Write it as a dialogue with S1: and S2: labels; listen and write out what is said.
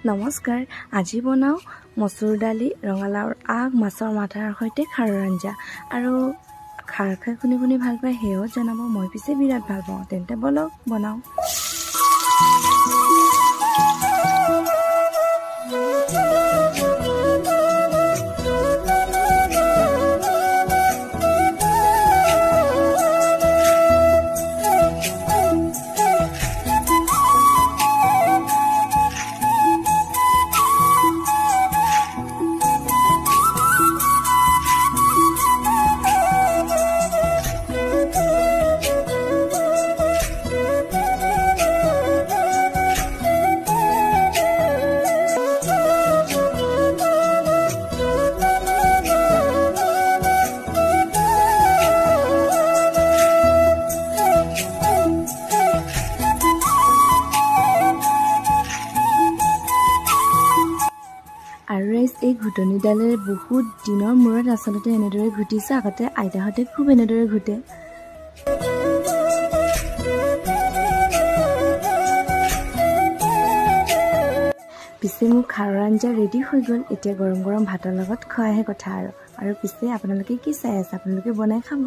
S1: নমস্কাৰ আজি বনাও মসুৰ দালি ৰঙালাওৰ আগ মাছৰ মাথাৰ সৈতে খাৰৰ আঞ্জা আৰু খাৰ খাই কোনে ভাল পায় হেও জনাব মই পিছে বিৰাট ভাল পাওঁ তেন্তে বলক বনাও আৰু এই ঘুটনি ডালে বহুত দিনৰ মূৰত আসলতে এনেদৰে ঘুটিছে আগতে আইতাহঁতে খুব এনেদৰে ঘুটে পিছে মোৰ খাৰৰ আঞ্জা ৰেডি হৈ গ'ল এতিয়া গৰম ভাতৰ লগত খোৱাহে কথা আৰু পিছে আপোনালোকে কি চাই আছে আপোনালোকে বনাই খাব